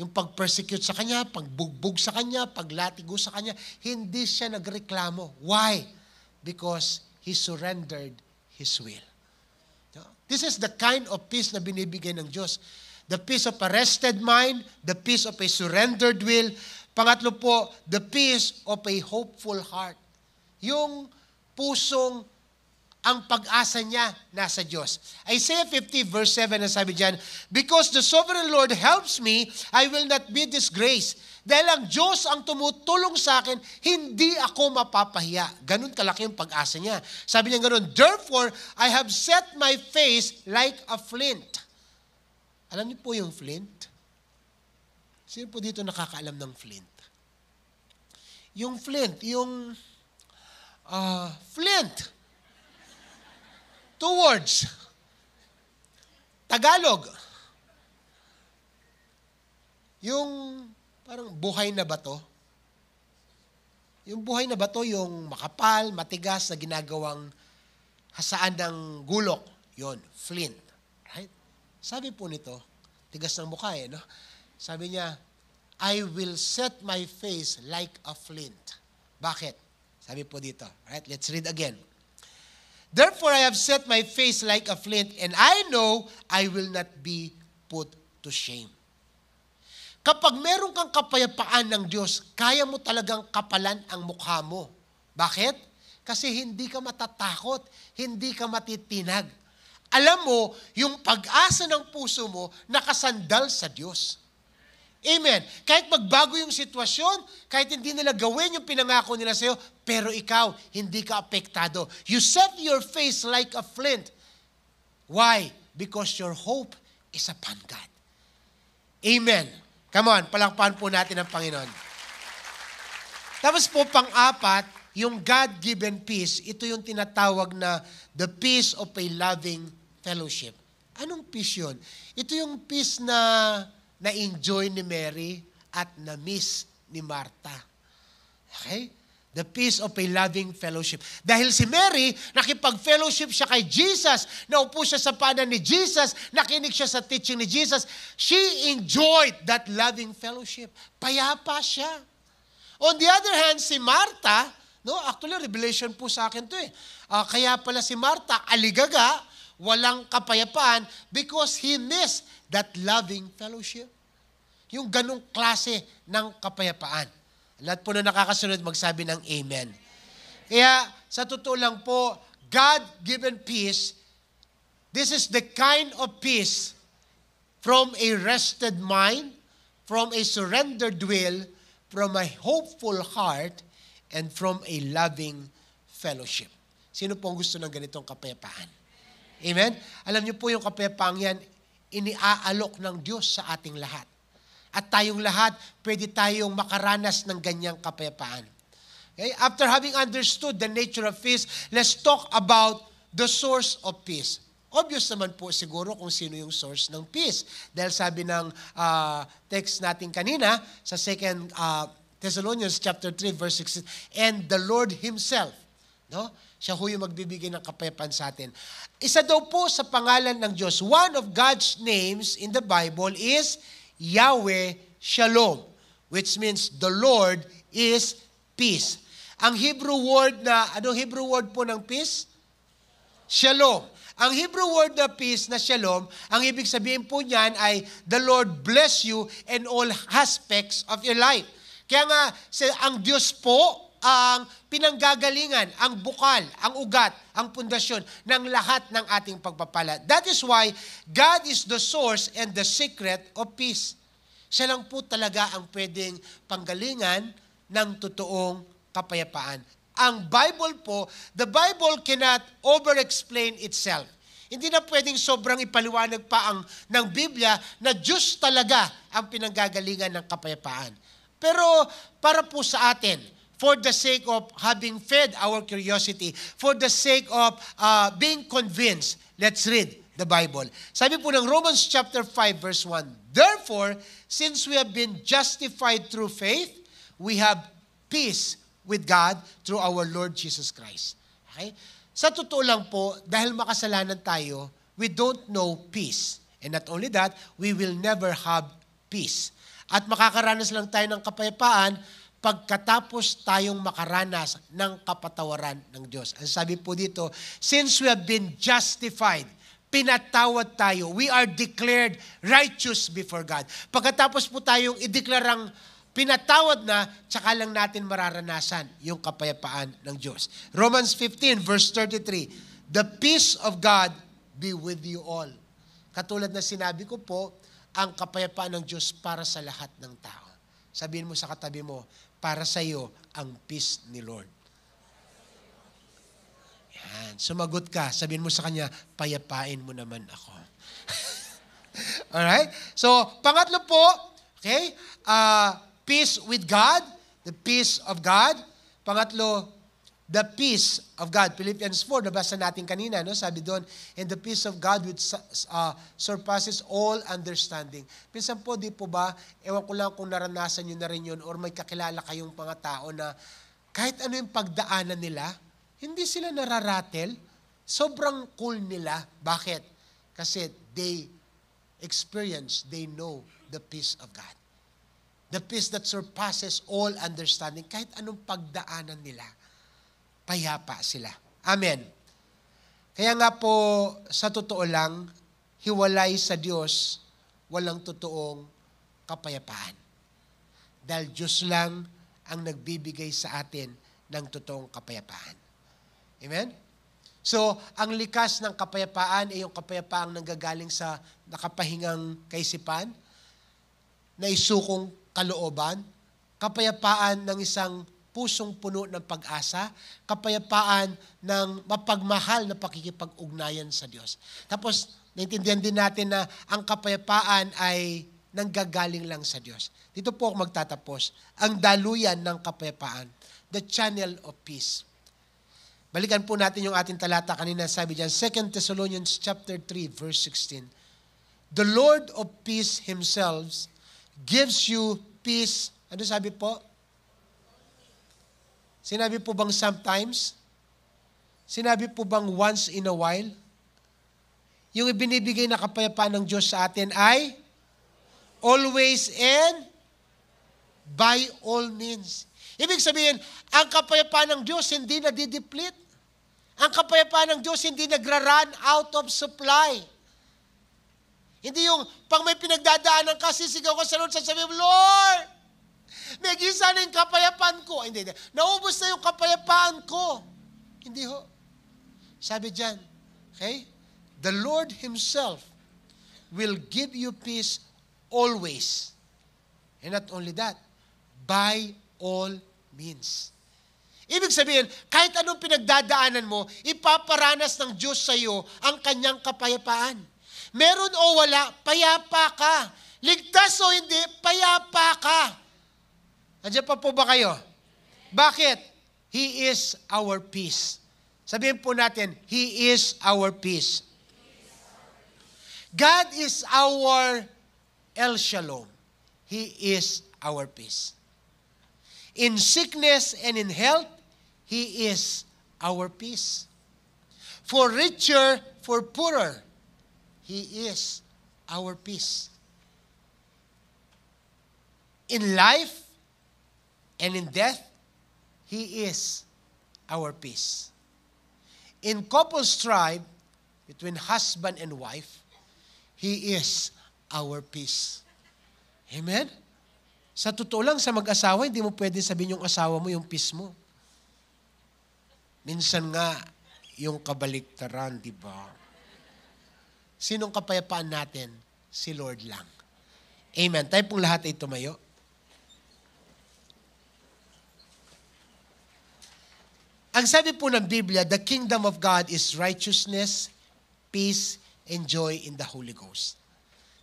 Yung pag-persecute sa kanya, pagbugbog sa kanya, paglatigo sa kanya, hindi siya nagreklamo. Why? Because he surrendered his will. This is the kind of peace na binibigay ng Diyos. The peace of a rested mind, the peace of a surrendered will. Pangatlo po, the peace of a hopeful heart. Yung pusong ang pag-asa niya nasa Diyos. Isaiah 50 verse 7 ang sabi diyan, because the sovereign Lord helps me, I will not be disgraced. Dahil ang Diyos ang tumutulong sa akin, hindi ako mapapahiya. Ganun kalaki yung pag-asa niya. Sabi niya ganun, therefore, I have set my face like a flint. Alam niyo po yung flint? Sino po dito nakakaalam ng flint? Yung flint, yung flint. 2 words. Tagalog. Yung parang buhay na bato. Yung buhay na bato, yung makapal, matigas na ginagawang hasaan ng gulok. Yon, flint. Right? Sabi po nito, tigas ng mukha no? Sabi niya, I will set my face like a flint. Bakit? Sabi po dito. Right? Let's read again. Therefore, I have set my face like a flint, and I know I will not be put to shame. Kapag meron kang kapayapaan ng Diyos, kaya mo talagang kapalan ang mukha mo. Bakit? Kasi hindi ka matatakot, hindi ka matitinag. Alam mo, yung pag-asa ng puso mo, nakasandal sa Diyos. Amen. Kahit magbago yung sitwasyon, kahit hindi nila gawin yung pinangako nila sa'yo, pero ikaw, hindi ka apektado. You set your face like a flint. Why? Because your hope is upon God. Amen. Come on, palakpakan po natin ang Panginoon. Tapos po, pang-apat, yung God-given peace, ito yung tinatawag na the peace of a loving fellowship. Anong peace yun? Ito yung peace na na-enjoy ni Mary at na-miss ni Martha. Okay? The peace of a loving fellowship. Dahil si Mary, nakipag-fellowship siya kay Jesus, naupo siya sa paanan ni Jesus, nakinig siya sa teaching ni Jesus, she enjoyed that loving fellowship. Payapa siya. On the other hand, si Martha, actually, revelation po sa akin to kaya pala si Martha, aligaga, walang kapayapaan, because he missed that loving fellowship. Yung ganong klase ng kapayapaan. Lahat po na nakakasunod magsabi ng amen. Kaya sa totoo lang po, God-given peace, this is the kind of peace from a rested mind, from a surrendered will, from a hopeful heart, and from a loving fellowship. Sino po ang gusto ng ganitong kapayapaan? Amen? Alam niyo po yung kapayapaan yan, iniaalok ng Diyos sa ating lahat. At tayong lahat, pwede tayong makaranas ng ganyang kapayapaan. Okay? After having understood the nature of peace, let's talk about the source of peace. Obvious naman po siguro kung sino yung source ng peace. Dahil sabi ng text natin kanina sa 2 Thessalonians chapter 3 verse 16, and the Lord Himself, No? Siya ho yung magbibigay ng kapayapaan sa atin. Isa daw po sa pangalan ng Diyos, one of God's names in the Bible is Yahweh Shalom, which means the Lord is peace. Ang Hebrew word anong Hebrew word po ng peace? Shalom. Ang Hebrew word na peace na shalom, ang ibig sabihin po niyan ay the Lord bless you in all aspects of your life. Kaya nga, ang Diyos po ang pinanggagalingan, ang bukal, ang ugat, ang pundasyon ng lahat ng ating pagpapala. That is why God is the source and the secret of peace. Siya lang po talaga ang pwedeng panggalingan ng totoong kapayapaan. Ang Bible po, the Bible cannot over-explain itself. Hindi na pwedeng sobrang ipaliwanag pa ng Biblia na Diyos talaga ang pinanggagalingan ng kapayapaan. Pero para po sa atin, for the sake of having fed our curiosity, for the sake of being convinced, let's read the Bible. Sabi po ng Romans chapter 5 verse 1, therefore, since we have been justified through faith, we have peace with God through our Lord Jesus Christ. Okay? Sa totoo lang po, dahil makasalanan tayo, we don't know peace. And not only that, we will never have peace. At makakaranas lang tayo ng kapayapaan pagkatapos tayong makaranas ng kapatawaran ng Diyos. Ang sabi po dito, since we have been justified, pinatawad tayo, we are declared righteous before God. Pagkatapos po tayong ideklarang pinatawad na, tsaka lang natin mararanasan yung kapayapaan ng Diyos. Romans 15 verse 33, the peace of God be with you all. Katulad na sinabi ko po, ang kapayapaan ng Diyos para sa lahat ng tao. Sabihin mo sa katabi mo, para sa iyo ang peace ni Lord. Yan. Sumagot ka, sabihin mo sa kanya, payapain mo naman ako. Alright? So, pangatlo po, okay, peace with God, the peace of God. Pangatlo, the peace of God. Philippians 4, nabasa natin kanina, no? Sabi doon, and the peace of God which surpasses all understanding. Minsan po, di po ba, ewan ko lang kung naranasan nyo na rin yun or may kakilala kayong mga tao na kahit ano yung pagdaanan nila, hindi sila nararatel. Sobrang cool nila. Bakit? Kasi they know the peace of God. The peace that surpasses all understanding. Kahit anong pagdaanan nila, payapa sila. Amen. Kaya nga po, sa totoo lang, hiwalay sa Diyos, walang totoong kapayapaan. Dahil Diyos lang ang nagbibigay sa atin ng totoong kapayapaan. Amen? So, ang likas ng kapayapaan ay yung kapayapaang nanggagaling sa nakapahingang kaisipan, na isukong kalooban, kapayapaan ng isang pusong puno ng pag-asa, kapayapaan ng mapagmahal na pakikipag-ugnayan sa Diyos. Tapos, naintindihan din natin na ang kapayapaan ay nanggagaling lang sa Diyos. Dito po ako magtatapos. Ang daluyan ng kapayapaan, the channel of peace. Balikan po natin yung ating talata kanina, sabi diyan, 2 Thessalonians chapter 3, verse 16. The Lord of peace Himself gives you peace. Ano sabi po? Sinabi po bang sometimes? Sinabi po bang once in a while? Yung ibinibigay na kapayapaan ng Diyos sa atin ay always and by all means. Ibig sabihin, ang kapayapaan ng Diyos hindi nadideplete. Ang kapayapaan ng Diyos hindi nagra-run out of supply. Hindi yung pag may pinagdadaanan ka, sisigaw ka sa Lord, sasabihin mo, Lord, may gisa na yung kapayapaan ko. Hindi. Naubos na yung kapayapaan ko. Hindi ho. Sabi dyan, okay? The Lord Himself will give you peace always. And not only that, by all means. Ibig sabihin, kahit anong pinagdadaanan mo, ipaparanas ng Diyos sa iyo ang kanyang kapayapaan. Meron o wala, payapa ka. Ligtas o hindi, payapa ka. Nandiyan pa po ba kayo? Bakit? He is our peace. Sabihin po natin, He is our peace. God is our El Shalom. He is our peace. In sickness and in health, He is our peace. For richer, for poorer, He is our peace. In life and in death, He is our peace. In couple strife between husband and wife, He is our peace. Amen? Sa totoo lang, sa mag-asawa, hindi mo pwede sabihin yung asawa mo yung peace mo. Minsan nga, yung kabaliktaran, di ba? Sinong kapayapaan natin? Si Lord lang. Amen. Tayo pong lahat ay tumayo. Ang sabi po ng Biblia, the kingdom of God is righteousness, peace, and joy in the Holy Ghost.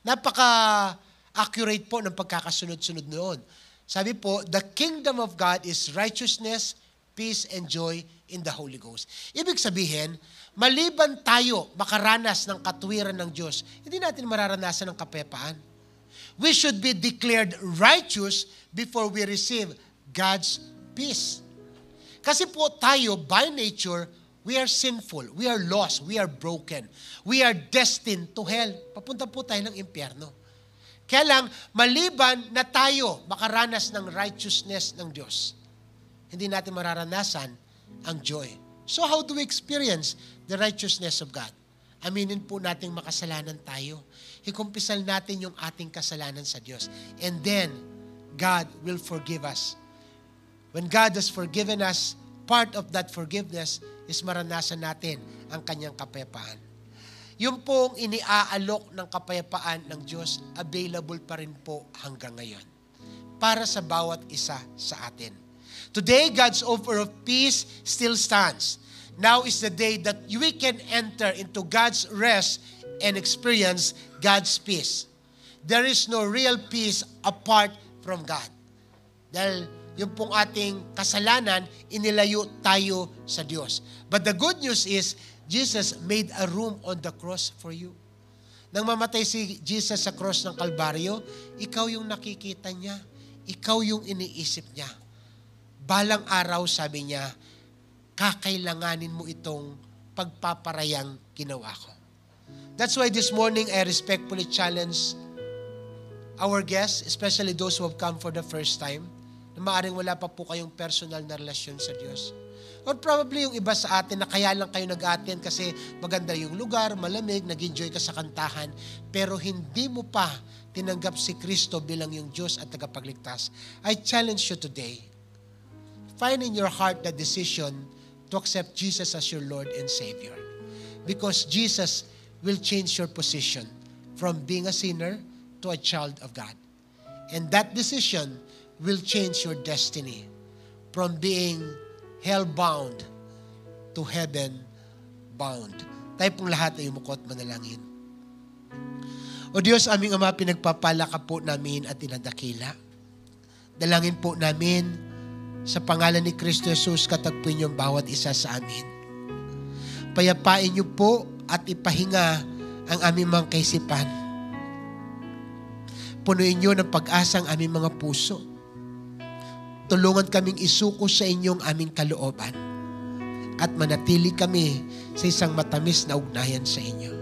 Napaka-accurate po ng pagkakasunod-sunod noon. Sabi po, the kingdom of God is righteousness, peace, and joy in the Holy Ghost. Ibig sabihin, maliban tayo makaranas ng katuwiran ng Diyos, hindi natin mararanasan ng kapayapaan. We should be declared righteous before we receive God's peace. Kasi po tayo, by nature, we are sinful, we are lost, we are broken. We are destined to hell. Papunta po tayo ng impyerno. Kaya lang, maliban na tayo makaranas ng righteousness ng Diyos, hindi natin mararanasan ang joy. So how do we experience the righteousness of God? Aminin po nating makasalanan tayo. Ikumpisal natin yung ating kasalanan sa Diyos. And then, God will forgive us. When God has forgiven us, part of that forgiveness is maranasan natin ang kanyang kapayapaan. Yung pong iniaalok ng kapayapaan ng Diyos, available pa rin po hanggang ngayon para sa bawat isa sa atin. Today, God's offer of peace still stands. Now is the day that we can enter into God's rest and experience God's peace. There is no real peace apart from God. Dahil yung pong ating kasalanan, inilayo tayo sa Diyos. But the good news is, Jesus made a room on the cross for you. Nang mamatay si Jesus sa cross ng Kalbaryo, ikaw yung nakikita niya. Ikaw yung iniisip niya. Balang araw, sabi niya, kakailanganin mo itong pagpaparayang ginawa ko. That's why this morning, I respectfully challenge our guests, especially those who have come for the first time, na maaaring wala pa po kayong personal na relasyon sa Diyos. Or probably yung iba sa atin na kaya lang kayo nag-attend kasi maganda yung lugar, malamig, nag-enjoy ka sa kantahan, pero hindi mo pa tinanggap si Kristo bilang yung Diyos at tagapagligtas. I challenge you today, find in your heart the decision to accept Jesus as your Lord and Savior. Because Jesus will change your position from being a sinner to a child of God. And that decision will change your destiny from being hell-bound to heaven-bound. Tayo pong lahat ay umukot manalangin. O Diyos, aming Ama, pinagpapala ka po namin at inadakila. Dalangin po namin sa pangalan ni Kristo Jesus, katagpuin niyo ang bawat isa sa amin. Payapain niyo po at ipahinga ang aming mga kaisipan. Punuin niyo ng pag-asa ang aming mga puso. Tulungan kaming isuko sa inyong aming kalooban at manatili kami sa isang matamis na ugnayan sa inyo.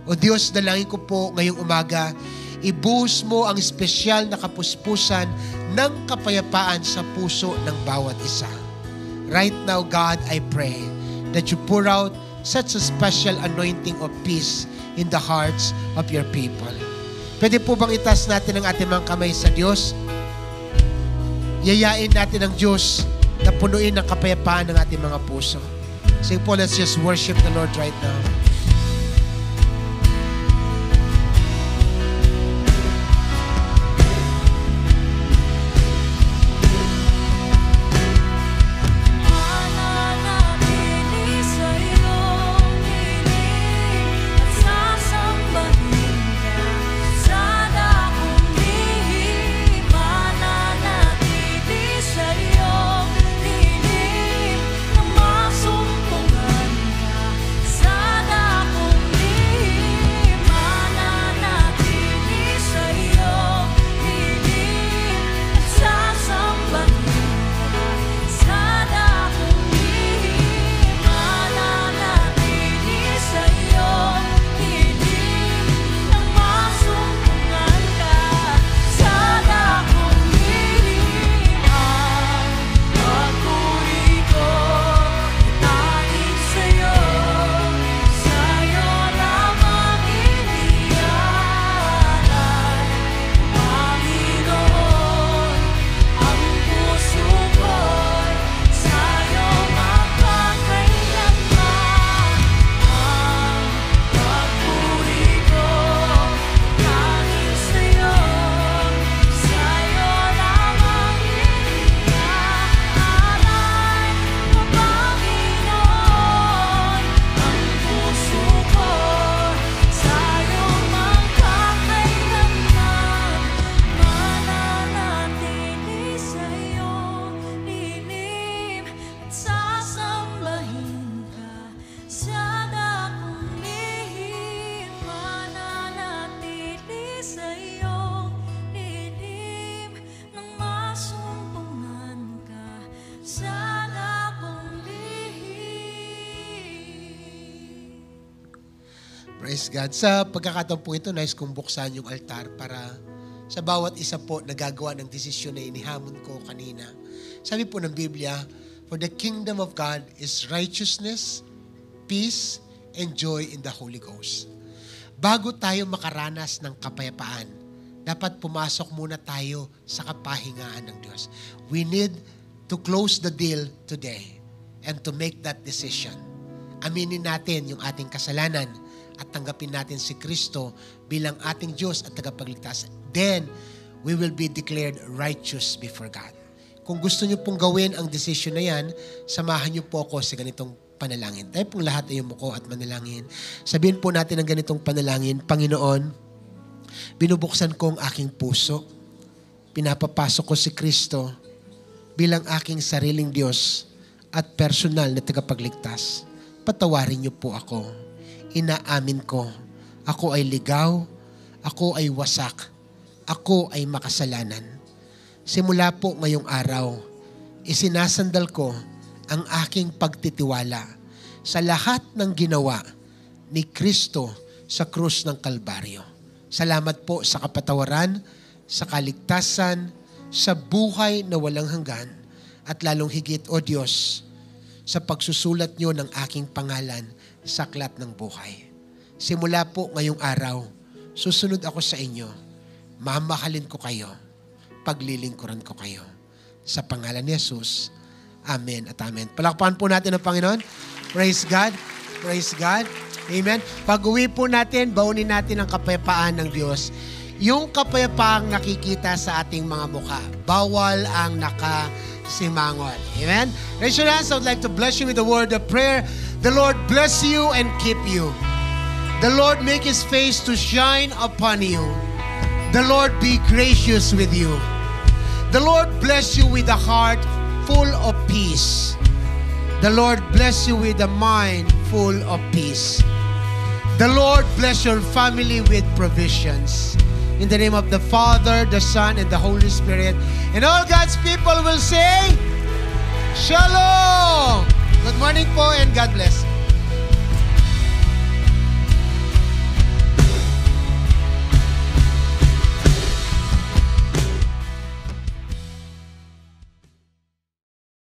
O Diyos, dalangin ko po ngayong umaga, ibuhos mo ang espesyal na kapuspusan ng kapayapaan sa puso ng bawat isa. Right now, God, I pray that you pour out such a special anointing of peace in the hearts of your people. Pwede po bang itaas natin ang ating mga kamay sa Diyos? Yayain natin ang Diyos na punuin ng kapayapaan ng ating mga puso. Sige po, let's just worship the Lord right now. Mananatili sa iyong piling at sasambahin ka sa dakong lihim. Mananatili sa iyong piling na masumpungan ka sa Praise God. Sa pagkakataon po ito, nais kong buksan yung altar para sa bawat isa po na gagawa ng desisyon na inihamon ko kanina. Sabi po ng Biblia, for the kingdom of God is righteousness, peace, and joy in the Holy Ghost. Bago tayo makaranas ng kapayapaan, dapat pumasok muna tayo sa kapahingaan ng Diyos. We need to close the deal today and to make that decision. Aminin natin yung ating kasalanan at tanggapin natin si Kristo bilang ating Diyos at tagapagligtas. Then, we will be declared righteous before God. Kung gusto niyo pong gawin ang decision na yan, samahan niyo po ako sa ganitong panalangin. Tayo pong lahat ay umuko at manalangin. Sabihin po natin ang ganitong panalangin, Panginoon, binubuksan ko ang aking puso. Pinapapasok ko si Kristo bilang aking sariling Diyos at personal na tagapagligtas. Patawarin niyo po ako. Inaamin ko, ako ay ligaw, ako ay wasak, ako ay makasalanan. Simula po ngayong araw, isinasandal ko ang aking pagtitiwala sa lahat ng ginawa ni Kristo sa krus ng Kalbaryo. Salamat po sa kapatawaran, sa kaligtasan, sa buhay na walang hanggan, at lalong higit, O Diyos, sa pagsusulat niyo ng aking pangalan sa aklat ng buhay. Simula po ngayong araw, susunod ako sa inyo. Mamahalin ko kayo. Paglilingkuran ko kayo. Sa pangalan ni Jesus. Amen at amen. Palakpakan po natin ang Panginoon. Praise God. Praise God. Amen. Pag-uwi po natin, baunin natin ang kapayapaan ng Diyos. Yung kapayapaang nakikita sa ating mga mukha. Bawal ang nakasimangot. Amen. Raise your hands. I would like to bless you with the word of prayer. The Lord bless you and keep you. The Lord make His face to shine upon you. The Lord be gracious with you. The Lord bless you with a heart full of peace. The Lord bless you with a mind full of peace. The Lord bless your family with provisions. In the name of the Father, the Son, and the Holy Spirit. And all God's people will say, Shalom! Good morning po and God bless.